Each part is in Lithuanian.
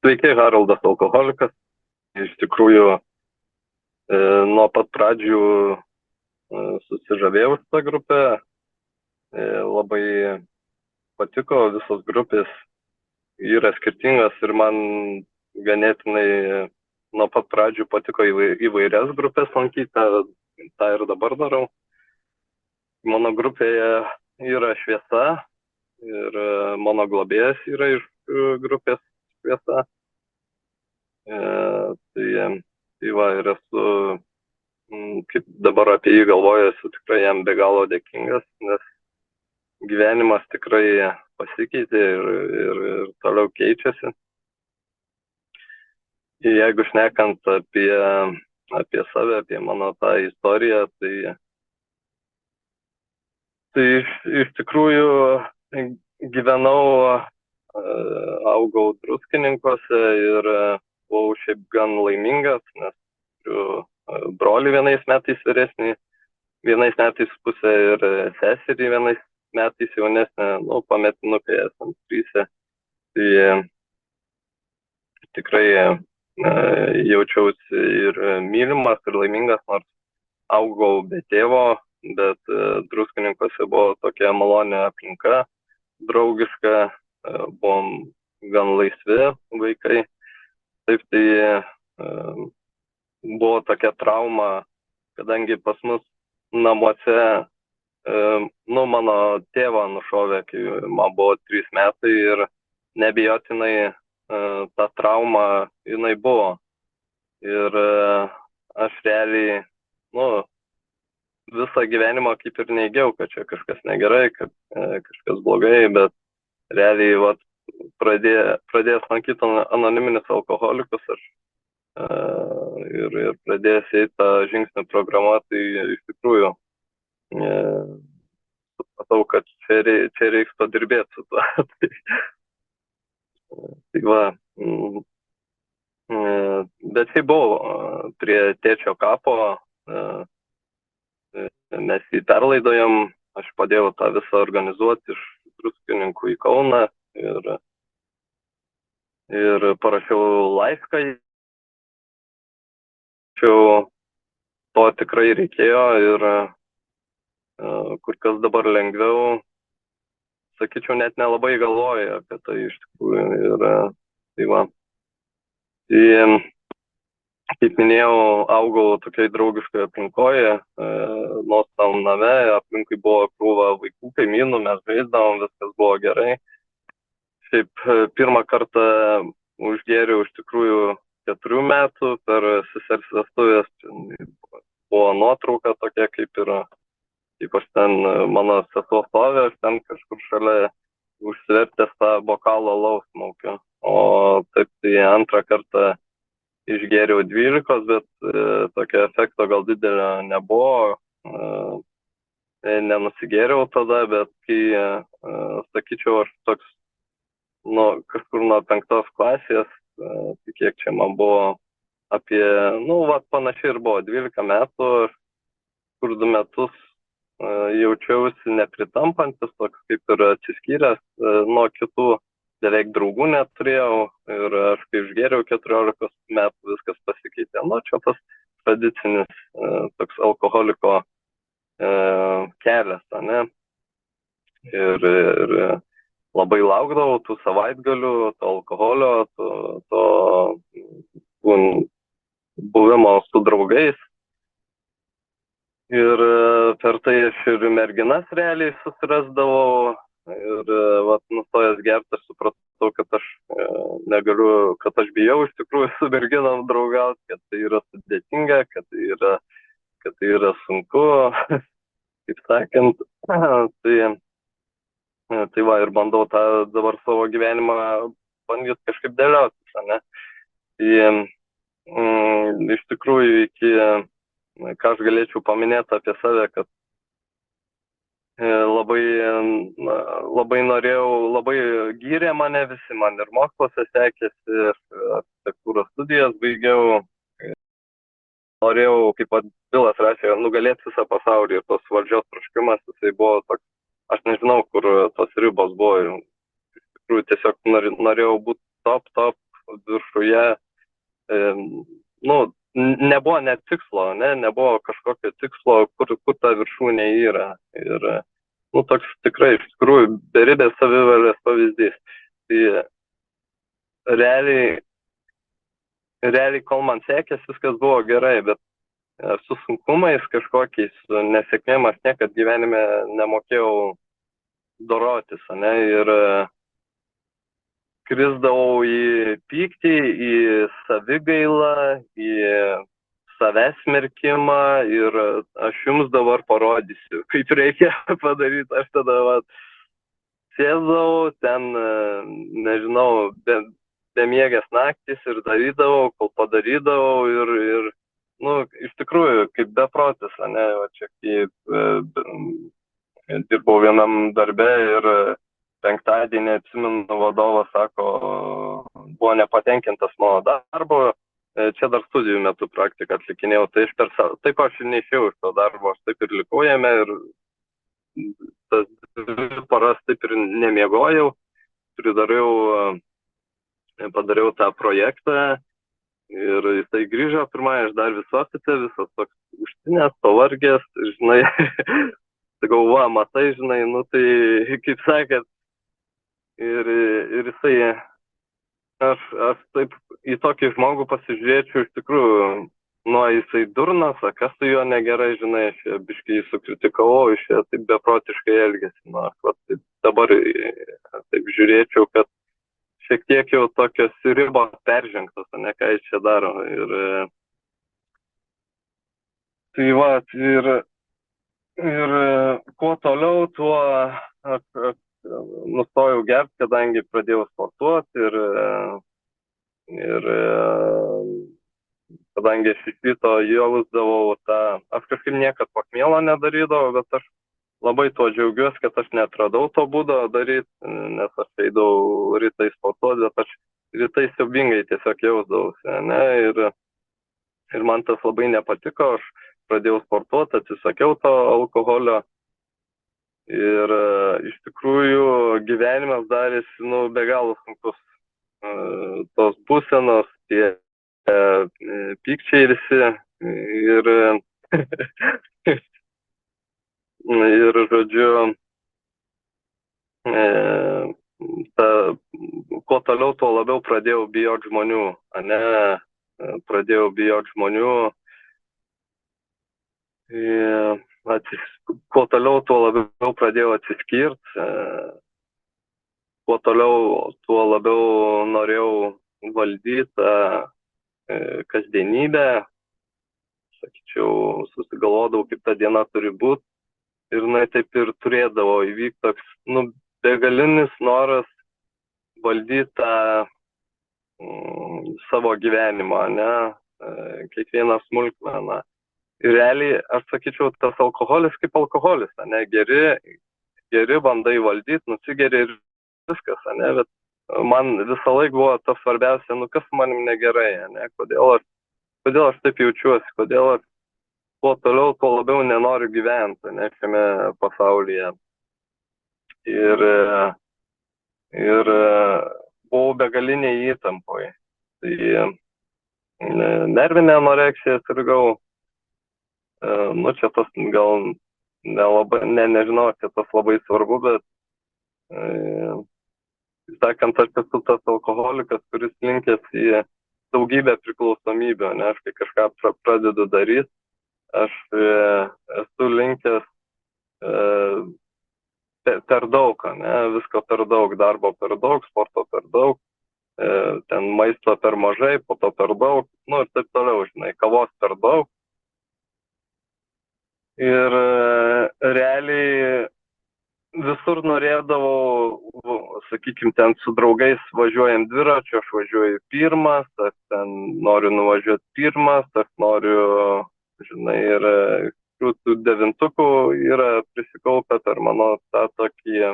Sveiki, Haroldas alkoholikas. Iš tikrųjų, nuo pat pradžių susižavėjau tą grupę, labai patiko visos grupės, yra skirtingas ir man ganėtinai nuo pat pradžių patiko įvairias grupės lankyti, tą ir dabar darau. Mano grupėje yra Šviesa ir mano globėjas yra iš grupės Šviesa. Tai va, ir esu, kaip dabar apie jį galvoju, esu tikrai jam be galo dėkingas, nes gyvenimas tikrai pasikeitė ir toliau keičiasi. Jeigu šnekant apie save, apie mano tą istoriją, tai iš tikrųjų gyvenau, augau Druskininkuose ir buvau šiaip gan laimingas, nes turiu brolį vienais metais vyresnį, vienais metais pusę ir seserį vienais metais jaunesnę, pametinukai esam tryse. Tai tikrai jaučiausi ir mylimas, ir laimingas, nors augau be tėvo, bet Druskininkuose buvo tokia maloni aplinka, draugiška, buvom gan laisvi vaikai. Taip, tai buvo tokia trauma, kadangi pas mus namuose, mano tėvą nušovė, kai man buvo 3 metai ir neabejotinai ta trauma jinai buvo. Ir aš realiai, visą gyvenimą kaip ir neigiau, kad čia kažkas negerai, kad kažkas blogai, bet realiai pradėjęs lankyti anoniminius alkoholikus ir pradėjęs eiti tą žingsnių programą, tai iš tikrųjų supratau, kad čia reiks padirbėti su tuo. Tai va, bet tai buvau prie tėčio kapo, mes jį perlaidojom, aš padėjau tą visą organizuoti iš Druskininkų į Kauną ir parašiau laišką. To tikrai reikėjo ir kur kas dabar lengviau, sakyčiau, net nelabai galvoju apie tai iš tikrųjų. Ir tai va. Tai, kaip minėjau, augau tokiai draugiškai aplinkoje, nuostabiam name, aplinkui buvo krūva vaikų, kaimynų, mes žaisdavom, viskas buvo gerai. Šiaip pirmą kartą užgėriau iš tikrųjų 4 metų per sesers vestuvės, buvo nuotrauka tokia, kaip aš ten, mano sesuo stovė, aš ten kažkur šalia užsivertęs tą bokalą alaus maukiu. O taip, tai antrą kartą išgėriau 12, bet tokio efekto gal didelio nebuvo, nenusigėriau tada, bet kai, sakyčiau, aš toks, kažkur nuo 5 klasės, tai kiek čia man buvo apie, panašiai ir buvo, 12 metų, kur 2 metus jaučiausi nepritampantis, toks kaip ir atsiskyręs nuo kitų, beveik draugų neturėjau ir aš kai išgėriau 14 metų, viskas pasikeitė. Čia tas tradicinis toks alkoholiko kelias, ne? Ir labai laukdavau tų savaitgalių, to alkoholio, to buvimo su draugais. Ir per tai aš ir merginas realiai susirasdavau. Ir nustojęs gerti, aš supratau, kad aš negaliu, kad aš bijau iš tikrųjų su merginom draugauti, kad tai yra sudėtinga, kad tai yra sunku, kaip sakant. Tai va, ir bandau tą dabar savo gyvenimą bandyti kažkaip dėliotis, ne? Tai iš tikrųjų, ką aš galėčiau paminėti apie save, kad labai norėjau, labai gyrė mane visi, man ir moksluose sekėsi, architektūros studijas baigiau. Norėjau, kaip Bilas rašė, nugalėti visą pasaulį ir tos valdžios troškimas, jisai buvo toks, aš nežinau, kur tos ribos buvo. Iš tikrųjų, tiesiog norėjau būti top viršuje, nu, nebuvo net tikslo, nebuvo kažkokio tikslo, kur ta viršūnė yra. Ir, nu, toks tikrai iš tikrųjų beribės savivalės pavyzdys. Tai realiai, kol man sekės, viskas buvo gerai, bet su sunkumais kažkokiais, su nesėkmėm aš niekad gyvenime nemokėjau dorotis, ir krisdavau į pyktį, į savigailą, į savęs smerkimą ir aš jums dabar parodysiu, kaip reikia padaryti. Aš tada sėdau ten, nežinau, bemiegės naktis ir darydavau, kol padarydavau ir nu, iš tikrųjų, kaip beprotis, čia kaip dirbau vienam darbe ir penktadienį, atsimenu, vadovas sako, buvo nepatenkintas mano darbo, čia dar studijų metu praktiką atlikinėjau, taip aš ir neišėjau iš to darbo, aš taip ir likau jame ir tas 2 paras taip ir nemiegojau, padariau tą projektą ir jisai grįžo pirmąjį, aš dar visas toks užtinės, pavargęs, žinai, sakau, matai, žinai, nu tai, kaip sakėt, ir jisai, aš taip į tokį žmogų pasižiūrėčiau, iš tikrųjų, jisai durnas, kas su juo negerai, žinai, aš biškai jį sukritikavau, iš jie taip beprotiškai elgėsi, taip dabar taip žiūrėčiau, kad šiek tiek jau tokios ribos peržengtos, ką jis čia daro. Ir tai ir kuo toliau, tuo aš nustojau gerti, kadangi pradėjau sportuoti ir kadangi aš iš ryto jausdavau aš kažkaip niekad pachmielo nedarydavau, bet aš labai tuo džiaugiuosi, kad aš netradau to būdo daryti, nes aš eidavau rytais sportuoti, bet aš rytais siaubingai tiesiog jausdavausi, ir man tas labai nepatiko, aš pradėjau sportuoti, atsisakiau to alkoholio ir iš tikrųjų gyvenimas darėsi, be galo sunkus. Tos būsenos, tie pykčiai visi ir žodžiu, kuo toliau, tuo labiau pradėjau bijoti žmonių, pradėjau bijoti žmonių, kuo toliau, tuo labiau pradėjau atsiskirti, kuo toliau, tuo labiau norėjau valdyti kasdienybę, sakyčiau, susigalvodavau, kaip ta diena turi būti. Ir taip ir turėdavo įvykti toks, begalinis noras valdyti tą savo gyvenimą, kiekvieną smulkmeną. Ir realiai, aš sakyčiau, tas alkoholis kaip alkoholis, geri bandai valdyti, nusigeri ir viskas, bet man visą laiką buvo tas svarbiausia, kas manim negerai, kodėl aš taip jaučiuosi, kodėl aš kuo toliau, tuo labiau nenoriu gyventi, šiame pasaulyje. Ir buvau begaliniai įtampoje. Tai nervinė anoreksija sirgau. Čia tas gal nelabai, nežinau, čia tas labai svarbu, bet sakant, aš esu tas alkoholikas, kuris linkęs į daugybę priklausomybių, aš kai kažką pradedu daryti, aš esu linkęs per daug, visko per daug, darbo per daug, sporto per daug, ten maisto per mažai, po to per daug, ir taip toliau, kavos per daug. Ir realiai visur norėdavau, sakykime, ten su draugais važiuojant dviračiu, aš važiuoju pirmas, aš ten noriu nuvažiuoti pirmas, aš noriu, ir tų 9-ukų yra prisikaupę per mano tą tokį,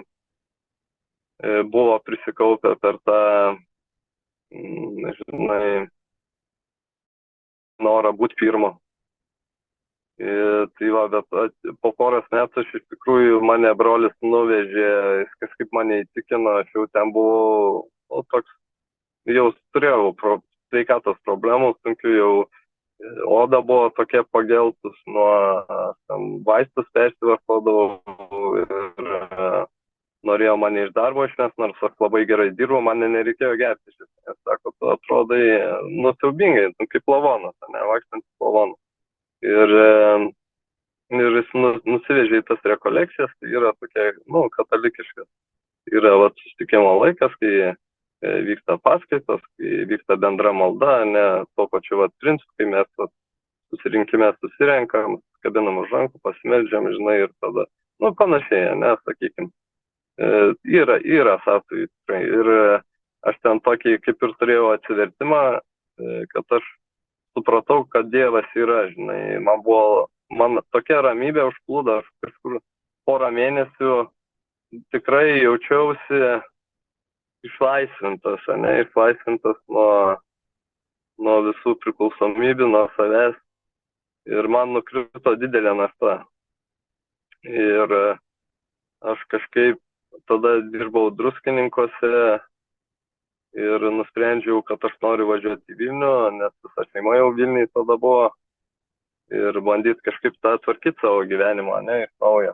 buvo prisikaupę per tą, norą būti pirmo. Tai bet po poros metų iš tikrųjų mane brolis nuvežė, jis kažkaip mane įtikino, aš jau ten buvau toks jau turėjau sveikatos problemų, sunkių jau oda buvo tokia pageltus nuo vaistus persivartodavau ir norėjo mane iš darbo išmest, nors aš labai gerai dirbu, man nereikėjo gerti iš esmės. Sako, tu atrodai, siaubingai, kaip lavonas, vaikštantis lavonas. Ir jis nusivežė į tas rekolekcijas, tai yra tokia, katalikiškas. Yra susitikimo laikas, kai vyksta paskaitos, kai vyksta bendra malda, ne tuo pačiu principu, kai mes susirinkime susirenkam, kabinam už rankų, pasimeldžiam, žinai, ir tada, panašiai, sakykim. Yra sąsajų tikrai. Ir aš ten tokį kaip ir turėjau atsivertimą, kad aš supratau, kad Dievas yra, žinai, man tokia ramybė užplūdo, aš kažkur porą mėnesių tikrai jaučiausi išlaisvintas, išlaisvintas nuo visų priklausomybių, nuo savęs. Ir man nukrito didelė našta. Ir aš kažkaip tada dirbau Druskininkuose ir nusprendžiau, kad aš noriu važiuoti į Vilnių, nes visa šeima jau Vilniui tada buvo. Ir bandyti kažkaip tą tvarkyti savo gyvenimą, iš naujo.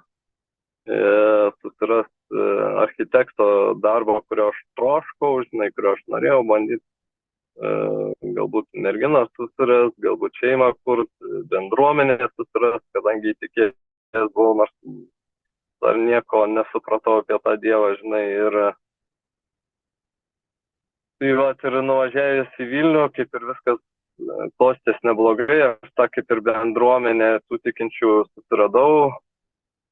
Susirasti architekto darbo, kurio aš troškau, žinai, kurio aš norėjau bandyti. Galbūt merginą susirasti, galbūt šeimą kurti, bendruomenę susirasti, kadangi įtikėjęs buvau, nors dar nieko nesupratau apie tą Dievą, žinai. Ir nuvažiavęs į Vilnių, kaip ir viskas klostės neblogai, aš tą kaip ir bendruomenę tų tikinčių susiradau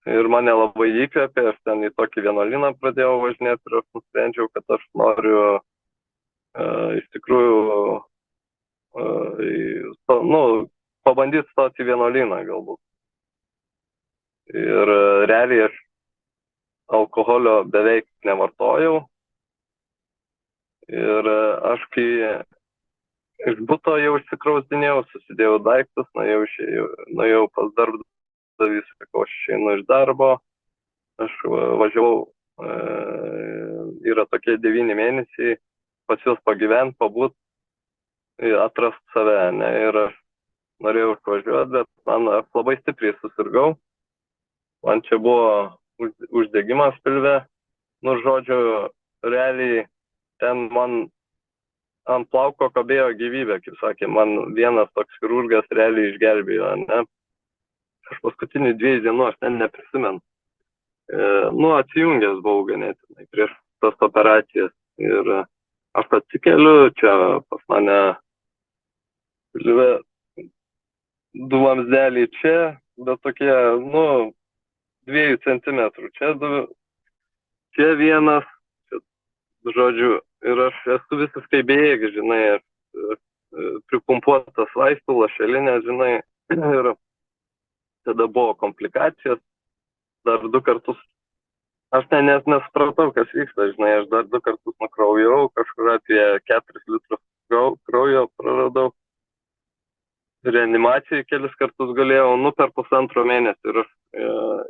ir mane labai įkvėpė, aš ten į tokį vienuolyną pradėjau važinėti ir aš nusprendžiau, kad aš noriu iš tikrųjų pabandyti stoti į vienuolyną galbūt. Ir realiai aš alkoholio beveik nevartojau ir aš kai iš buto jau išsikraustinėjau, susidėjau daiktus, nuėjau pas darbdavį, sakau, aš išeinu iš darbo, aš važiavau, yra tokie 9 mėnesiai, pas juos pagyventi, pabūt, atrast save, ir aš norėjau išvažiuoti, bet aš labai stipriai susirgau, man čia buvo uždegimas pilve, žodžiu, realiai ten man ant plauko kabėjo gyvybė, kaip sakė, man vienas toks chirurgas realiai išgelbėjo, Aš paskutinį 2 dienų, aš ten neprisimenu. Atsijungęs buvau ganėtinai prieš tas operacijas ir aš atsikeliu, čia pas mane pilve 2 vamzdeliai čia, bet tokie, 2 centimetrų, čia vienas, žodžiu, ir aš esu visiškai bejėgis, žinai, pripumpuotas vaistų, lašelinė, žinai, ir tada buvo komplikacijos, dar 2 kartus, aš net nesupratau, kas vyksta, žinai, aš dar 2 kartus nukraujau, kažkur apie 4 litrus kraujo praradau, reanimacijai kelis kartus galėjau, per pusantro mėnesį ir aš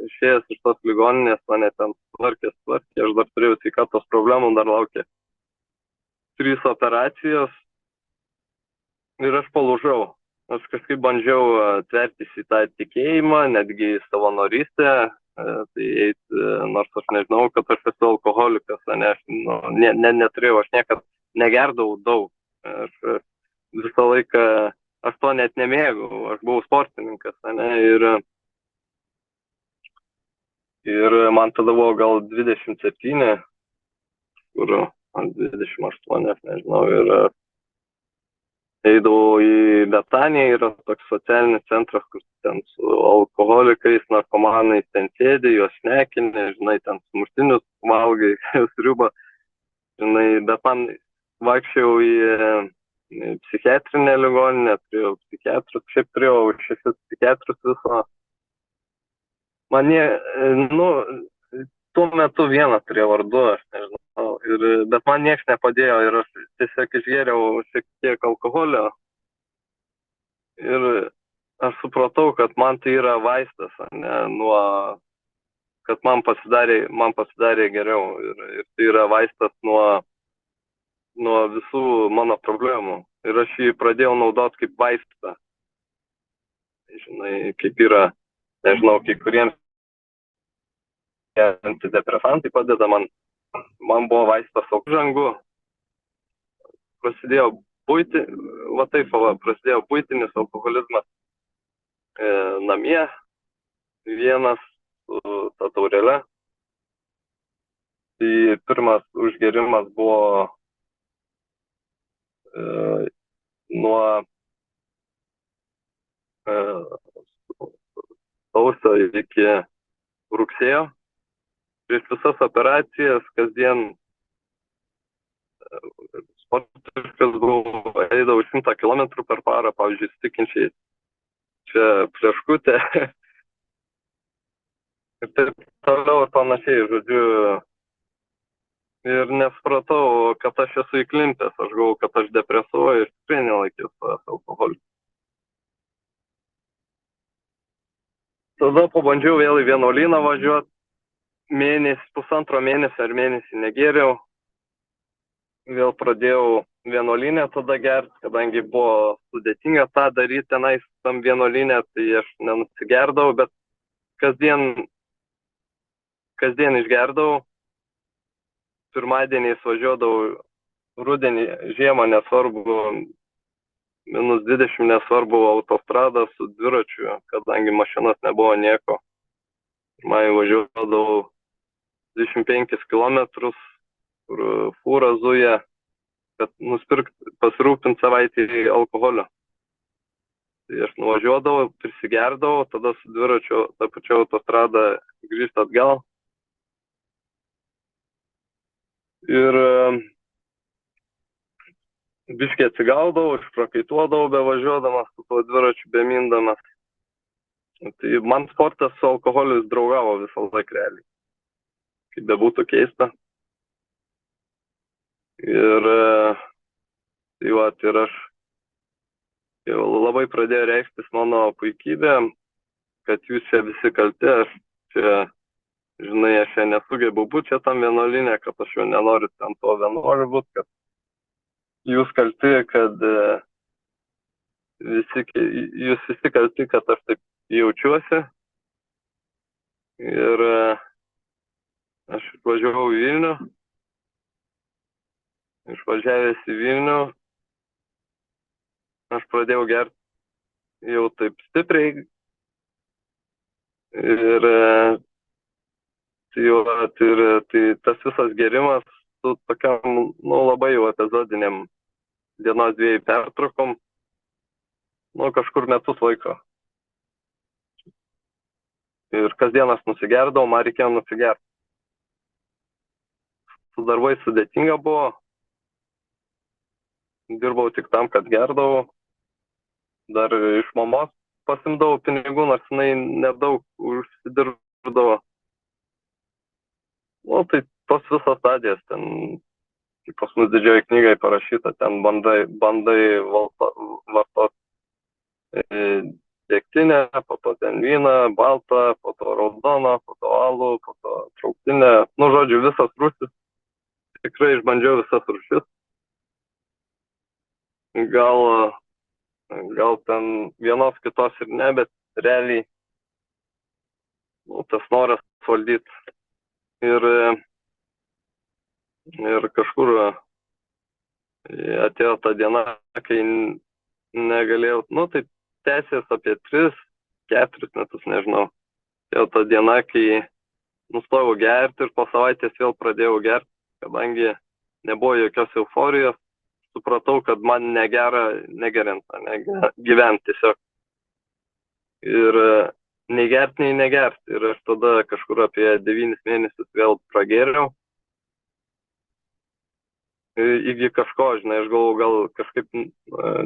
išėjęs iš tos ligoninės, mane ten tvarkė, aš dar turėjau sveikatos problemų, dar laukė 3 operacijos ir aš palūžau. Aš kažkaip bandžiau tvertis į tą tikėjimą, netgi į savanorystę, tai eiti, nors aš nežinau, kad aš esu alkoholikas, aš neturėjau, aš niekad negerdavau daug. Aš visą laiką, aš to net nemėgau, aš buvau sportininkas, ir man tada buvo gal 27, kur 28, aš nežinau, ir eidavau į Betaniją, yra toks socialinis centras, kur ten su alkoholikais, narkomanais ten sėdi, juos šnekini, žinai, ten sumuštinius valgai, sriubą, žinai, bet man vaikščiau į psichiatrinę ligoninę, turėjau psichiatrus, šiaip turėjau 6 psichiatrus viso. Man tuo metu vieną turėjau ar 2, aš nežinau, bet man nieks nepadėjo ir aš tiesiog išgėriau šiek tiek alkoholio ir aš supratau, kad man tai yra vaistas, kad man pasidarė geriau ir tai yra vaistas nuo nuo visų mano problemų. Ir aš jį pradėjau naudoti kaip vaistą. Žinai, kaip yra, nežinau, kai kuriems antidepresantai padeda man buvo vaistas žangu. Prasidėjo prasidėjo buitinis alkoholizmas namie, vienas su ta taurele. Tai pirmas užgerimas buvo nuo sausio iki rugsėjo. Prieš visas operacijas kasdien sportiškas buvau, eidavau 100 km per parą, pavyzdžiui, tikinčiai čia pleškutė ir taip toliau ir panašiai, žodžiu. Ir nesupratau, kad aš esu įklimpęs, aš galvoju, kad aš depresuoju ir tikrai nelaikiau savęs alkoholiu. Tada pabandžiau vėl į vienuolyną važiuoti, pusantro mėnesio ar mėnesį negėriau. Vėl pradėjau vienuolynę tada gerti, kadangi buvo sudėtinga tą daryti tenais tam vienuolynę, tai aš nenusigerdavau, bet kasdien išgerdavau. Pirmadieniais važiuodavau, rudenį, žiemą nesvarbu, -20 nesvarbu, autostrada su dviračiu, kadangi mašinos nebuvo nieko. Man važiuodavau 25 km, kur fūra zuja, kad pasirūpinti savaitį alkoholio. Tai aš nuvažiuodavau, prisigerdavau, tada su dviračiu tą pačią autostradą grįžti atgal. Ir biškai atsigaudavau, išprakaituodavau bevažiuodamas, su tuo dviračiu bemindamas. Tai man sportas su alkoholiu draugavo visą laiką realiai. Kaip bebūtų keista. Ir aš jau labai pradėjo reikštis mano puikybė, kad jūs čia visi kalti, aš čia nesugebu būti čia tam vienuolinė, kad aš jau nenoriu ten to vienuoliu būti, kad jūs kalti, kad jūs visi kalti, kad aš taip jaučiuosi. Ir aš išvažiavau į Vilnių. Išvažiavęs į Vilnių, aš pradėjau gerti jau taip stipriai. Ir tai tas visas gerimas su tokiam, labai jau epizodiniam dienos 2 pertraukom, kažkur metus laiko. Ir kasdien aš nusigerdavau, man reikėjo nusigerti. Su darbais sudėtinga buvo. Dirbau tik tam, kad gerdavau. Dar iš mamos pasimdavau pinigų, nors jinai nedaug užsidirbdavo. Tai tos visos stadijos, ten, kaip pas mus didžioji knygai parašyta, ten bandai vartoti degtinę, po to ten vyną, baltą, po to raudoną, po to alų, po to trauktinę. Žodžiu, visas rūšis. Tikrai išbandžiau visas rūšis. Gal ten vienos kitos ir ne, bet realiai tas noras valdyti. Ir kažkur atėjo ta diena, kai negalėjau, tai tęsės apie 3-4 metus, nežinau. Atėjo ta diena, kai nustojau gerti ir po savaitės vėl pradėjau gerti, kadangi nebuvo jokios euforijos. Supratau, kad man negera negeriant, gyventi tiesiog. Ir nei gerti, nei negerti. Ir aš tada kažkur apie 9 mėnesius vėl pragėriau. Iki kažko, aš galvoju, gal kažkaip,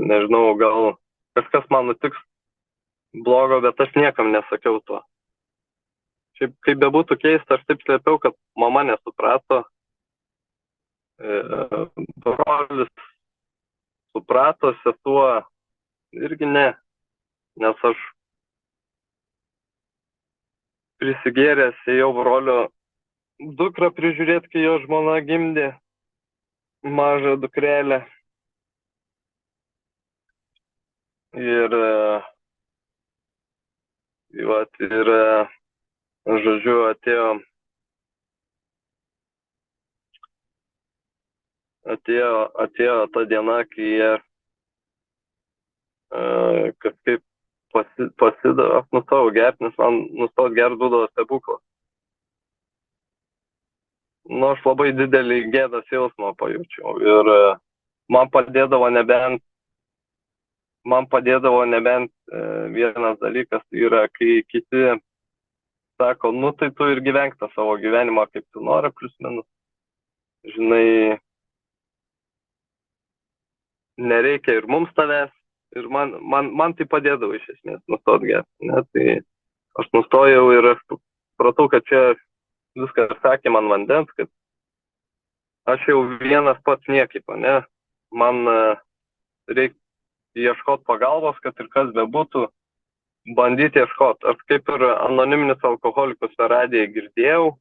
nežinau, gal kažkas man nutiks blogo, bet aš niekam nesakiau to. Šiaip, kaip bebūtų keista, aš taip slėpiau, kad mama nesuprato. Brolis suprato, sesuo irgi ne, nes aš prisigėręs ėjau brolio dukrą prižiūrėti, kai jo žmona gimdė. mažą dukrelę. Ir, žodžiu, atėjo ta diena, kai jie kažkaip pasidavė, aš nustojau gerti, nes man nustot gerti būdavo stebuklas. Nu, aš labai didelį gėdos jausmą pajaučiau ir man padėdavo nebent vienas dalykas, tai yra, kai kiti sako, nu tai tu ir gyvenk tą savo gyvenimą, kaip tu nori, plius minus. Žinai, nereikia ir mums tavęs. Ir man tai padėdavo iš esmės nustot gerti. Ne? Tai aš nustojau ir aš supratau, kad čia viskas sakė man vandens, kad aš jau vienas pats niekaip, ne? Man reikia ieškoti pagalbos, kad ir kas bebūtų, bandyti ieškoti. Aš kaip ir anoniminius alkoholikus per radiją girdėjau,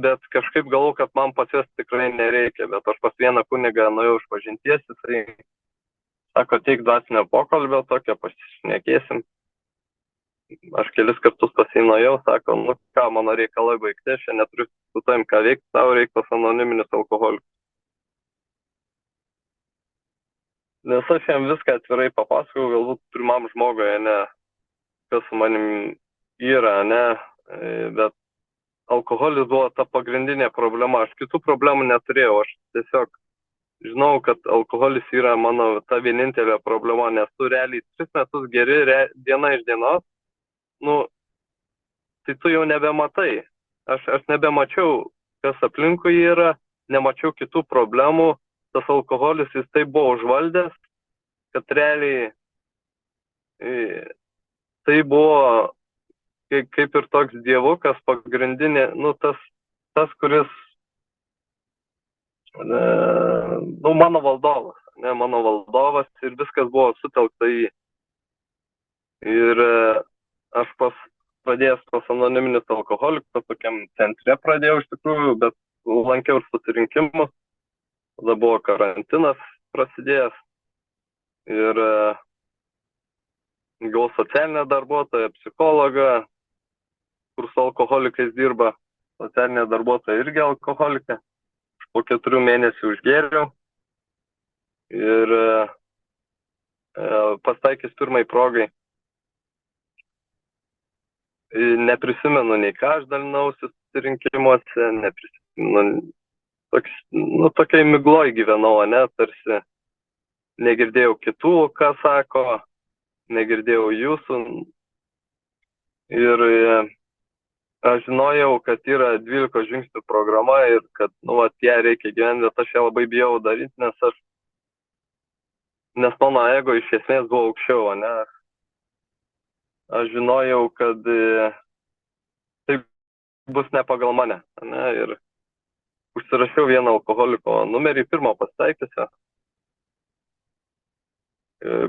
bet kažkaip galvoju, kad man pas juos tikrai nereikia, bet aš pas vieną kunigą nuėjau išpažinties, jisai sako, teik dvasinio pokalbio, tokio pasišnekėsim. Aš kelis kartus pasinuėjau, sako, nu ką, mano reikalai baigti, aš neturiu su tavim ką veikti, tau reikia pas anoniminius alkoholikus. Nes aš jam viską atvirai papasakau, galbūt pirmam žmogui, ne, kas su manim yra, ne, bet alkoholis buvo ta pagrindinė problema, aš kitų problemų neturėjau, aš tiesiog žinau, kad alkoholis yra mano ta vienintelė problema, nes tu realiai 3 metus geri diena iš dienos, nu, tai tu jau nebematai, aš nebemačiau, kas aplinkui yra, nemačiau kitų problemų, tas alkoholis jis taip buvo užvaldęs, kad realiai tai buvo kaip ir toks dievukas pagrindinė, nu tas kuris, nu mano valdovas, ne, mano valdovas ir viskas buvo sutelkta į. Ir aš pradėjęs pas anoniminius alkoholikus, tokiam centre pradėjau iš tikrųjų, bet lankiau ir susirinkimus, tada buvo karantinas prasidėjęs ir gavau socialinę darbuotoją, psichologą, kur su alkoholikais dirba, socialinė darbuotoja irgi alkoholikė. Po 4 mėnesių užgėriau ir pastaikęs pirmai progai. Neprisimenu nei ką aš dalinausi susirinkimuose, neprisimenu, tokiai migloj gyvenau, ne, tarsi negirdėjau kitų, ką sako, negirdėjau jūsų. Ir aš žinojau, kad yra 12 žingsnių programa ir kad, nu, ją reikia gyventi, bet aš ją labai bijau daryti, nes mano ego iš esmės buvo aukščiau, ne. Aš žinojau, kad tai bus ne pagal mane, ne, ir užsirašiau vieną alkoholiko numerį, pirmo pasitaikiusio,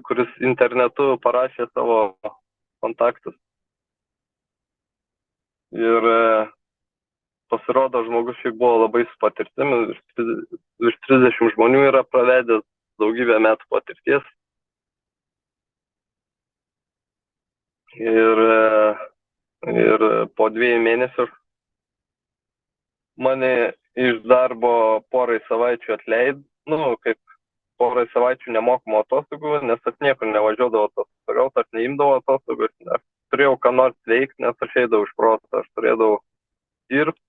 kuris internetu parašė savo kontaktus. Ir pasirodo, žmogus šiaip buvo labai su patirtimi, virš 30 žmonių yra pravedęs, daugybę metų patirties. Ir po 2 mėnesių mane iš darbo porai savaičių atleido, nu, kaip porai savaičių nemokamų atostogų, nes aš niekur nevažiuodavau atostogauti, aš neimdavau atostogų, aš turėjau ką nors veikti, nes aš eidavau iš proto, aš turėdavau dirbti,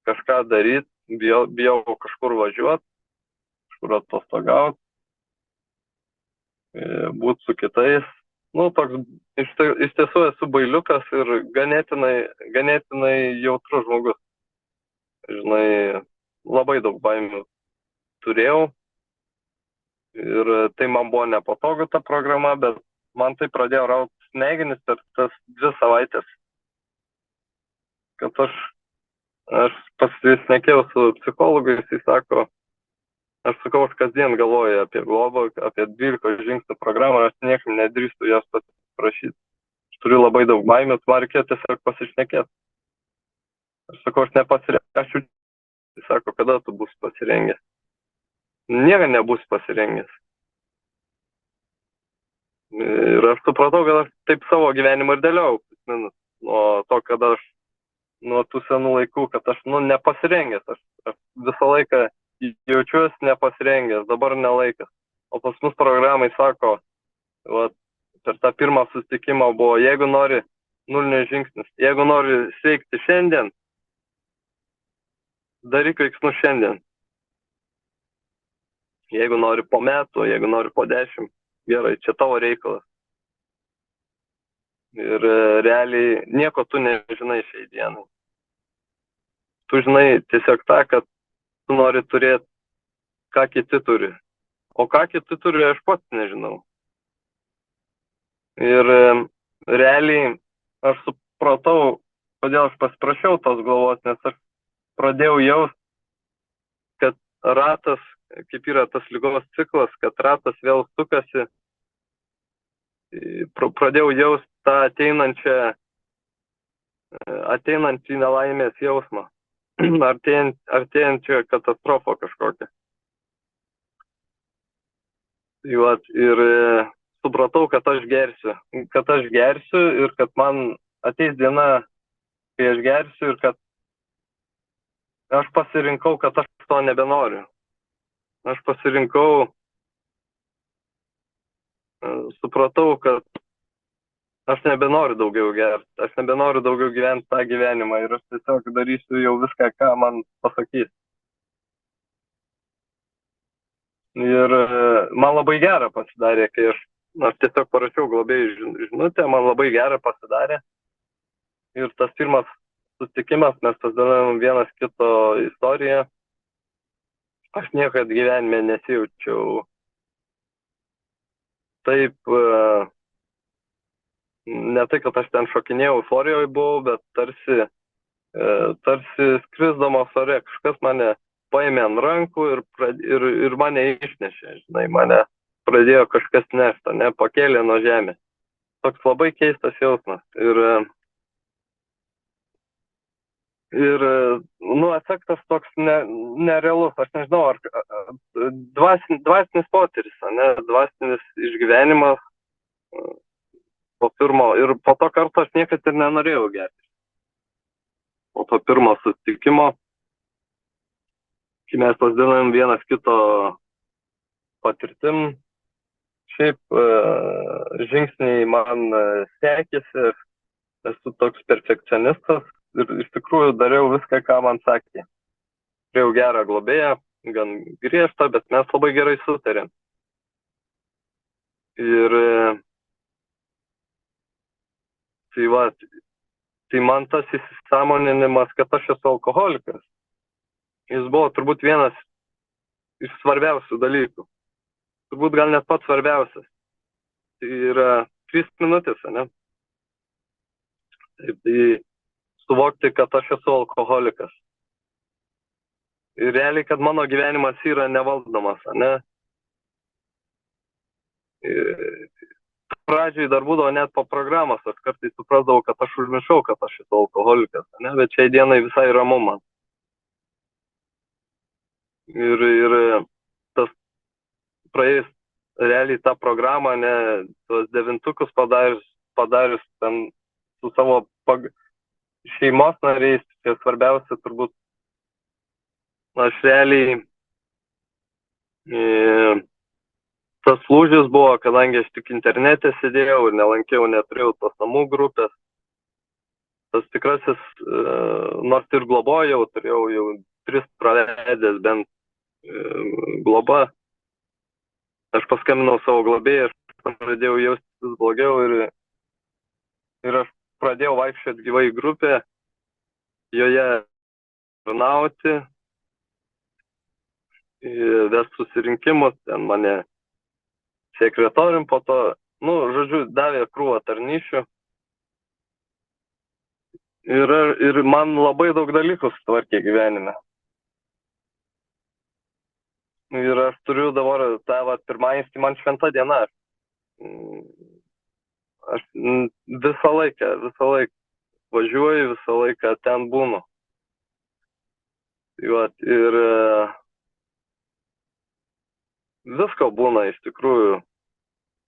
kažką daryti, bijau kažkur važiuoti, kažkur atostogauti, būti su kitais. Nu, toks, iš tiesų esu bailiukas ir ganėtinai jautrus žmogus. Žinai, labai daug baimių turėjau ir tai man buvo nepatogu ta programa, bet man tai pradėjo rauti smegenis per tas 2 savaitės, kad aš pasišnekėjau su psichologais, jis sako, aš sakau, aš kasdien galvoju apie globą, apie 12 žingsnių programą, aš niekam nedrįstu jos prašyti. Aš turiu labai daug baimės, man reikėjo tiesiog pasišnekėti. Aš sakau, aš nepasiręšiu Tai sako, kada tu bus pasirengęs. Niekada nebus pasirengęs. Ir aš supratau, kad aš taip savo gyvenimą ir dėliau. Nuo to, kad aš nuo tų senų laikų, kad aš nepasirengęs. Aš visą laiką jaučiuosi nepasirengęs, dabar nelaikas. O pas mus programai sako, va, per tą pirmą susitikimą buvo, jeigu nori nulinis žingsnis, jeigu nori sveikti šiandien, daryk veiksmus šiandien. Jeigu nori po metų, jeigu nori po 10, gerai, čia tavo reikalas. Ir realiai nieko tu nežinai šiai dienai. Tu žinai tiesiog tą, kad tu nori turėti, ką kiti turi. O ką kiti turi, aš pats nežinau. Ir realiai aš supratau, kodėl aš pasiprašiau tos galvos, nes aš pradėjau jaust, kad ratas, kaip yra tas ligos ciklas, kad ratas vėl sukasi. Pradėjau jaust tą ateinantį nelaimės jausmą, artėjančią katastrofą kažkokią. Ir supratau, kad aš gersiu ir kad man ateis diena, kai aš gersiu ir kad aš pasirinkau, kad aš to nebenoriu. Aš pasirinkau, supratau, kad aš nebenoriu daugiau gerti, aš nebenoriu daugiau gyventi tą gyvenimą ir aš tiesiog darysiu jau viską, ką man pasakys. Ir man labai gera pasidarė, kai aš tiesiog parašiau globėjui žinutę, man labai gera pasidarė. Ir tas pirmas susitikimas, mes pasidalinam vienas kito istoriją. Aš niekad gyvenime nesijaučiau taip, ne tai, kad aš ten šokinėjau, euforijoje buvau, bet tarsi skrisdamas ore, kažkas mane paėmė ant rankų ir mane išnešė, žinai, mane pradėjo kažkas nešti, pakėlė nuo žemės. Toks labai keistas jausmas. Ir efektas toks nerealus, aš nežinau, ar dvasinis potyris, dvasinis išgyvenimas po pirmo, ir po to karto aš niekad ir nenorėjau gerti. Po to pirmo susitikimo, kai mes pasidalinam vienas kito patirtim, šiaip žingsniai man sekėsi, esu toks perfekcionistas ir iš tikrųjų dariau viską, ką man sakė. Turėjau gerą globėją, gan griežtą, bet mes labai gerai sutarėm. Ir tai man tas įsisąmoninimas, kad aš esu alkoholikas, jis buvo turbūt vienas iš svarbiausių dalykų. Turbūt gal net pats svarbiausias. Tai yra 3 minutės, Tai suvokti, kad aš esu alkoholikas. Ir realiai, kad mano gyvenimas yra nevaldomas, Pradžiai dar būdavo net po programos, aš kartais suprasdavau, kad aš užmiršau, kad aš esu alkoholikas, bet šiai dienai visai ramu man. Ir tas praėjus realiai tą programą, tuos 9 padarius ten su savo šeimos nariais, tai svarbiausia turbūt, aš realiai tas lūžis buvo, kadangi aš tik internete sėdėjau ir nelankiau, neturėjau tos namų grupės. Tas tikrasis, nors ir globojau, turėjau jau 3 praleidęs bent globa. Aš paskambinau savo globėjai, aš pradėjau jaustis vis blogiau ir aš pradėjau vaikščioti gyvai į grupę, joje tarnauti, vesti susirinkimus, ten mane sekretorium po to, žodžiu, davė krūvą tarnyšių. Ir man labai daug dalykų sutvarkė gyvenime. Ir aš turiu dabar tą pirmąjį, tai man šventa diena. Aš visą laiką važiuoju, visą laiką ten būnu. Tai vat, ir visko būna iš tikrųjų.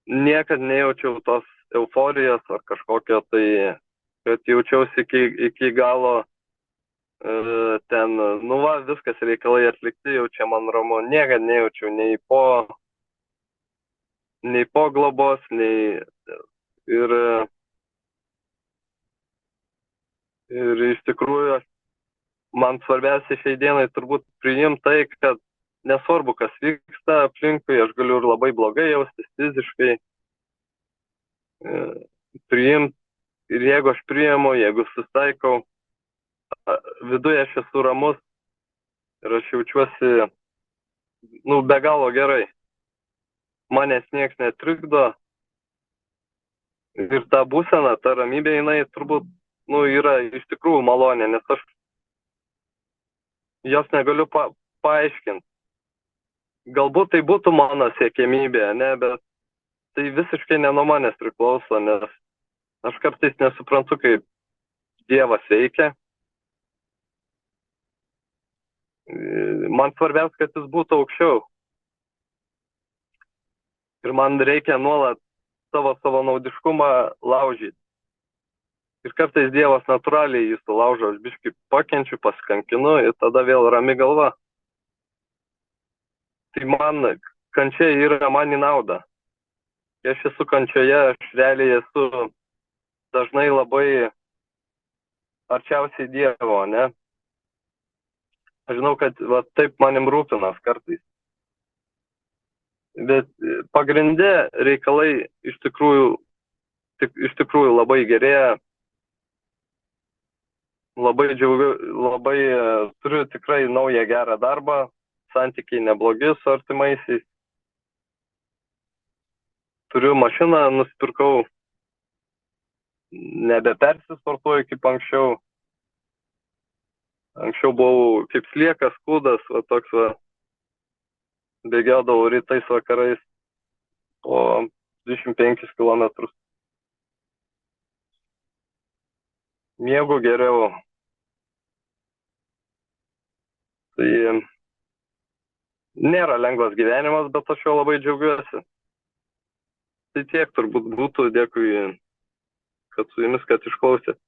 Niekad nejaučiau tos euforijos ar kažkokio tai, kad jaučiausi iki galo ten, nu va, viskas reikalai atlikti, jau čia man ramu. Niekad nejaučiau nei po globos, nei ir, ir iš tikrųjų man svarbiausia šiai dienai turbūt priimti tai, kad nesvarbu, kas vyksta aplinkui, aš galiu ir labai blogai jaustis fiziškai, priimti ir jeigu aš priimu, jeigu susitaikau, viduje aš esu ramus ir aš jaučiuosi, nu, be galo gerai. Manęs nieks netrikdo ir ta būsena, ta ramybė, jinai turbūt, nu, yra iš tikrųjų malonė, nes aš jos negaliu paaiškinti. Galbūt tai būtų mano siekiamybė, ne, bet tai visiškai ne nuo manęs priklauso, nes aš kartais nesuprantu, kaip Dievas veikia. Man svarbiausia, kad jis būtų aukščiau. Ir man reikia nuolat savo naudiškumą laužyti. Ir kartais Dievas natūraliai jį sulaužo, aš biškai pakenčiu, pasikankinu ir tada vėl rami galva. Tai man kančia yra man į naudą. Kai aš esu kančioje, aš realiai esu dažnai labai arčiausiai Dievo, ne? Aš žinau, kad va, taip manim rūpinas kartais. Bet pagrindė reikalai iš tikrųjų labai gerėja. Labai džiaugiu, labai turiu tikrai naują gerą darbą, santykiai neblogi su artimaisiais. Turiu mašiną, nusipirkau, nebepersisportuoju kaip anksčiau. Anksčiau buvau kaip sliekas, kūdas, va toks va, bėgiodavau rytais vakarais po 25 km. Miegu geriau. Tai nėra lengvas gyvenimas, bet aš jo labai džiaugiuosi. Tai tiek turbūt būtų, dėkui, kad su jumis, kad išklausėt.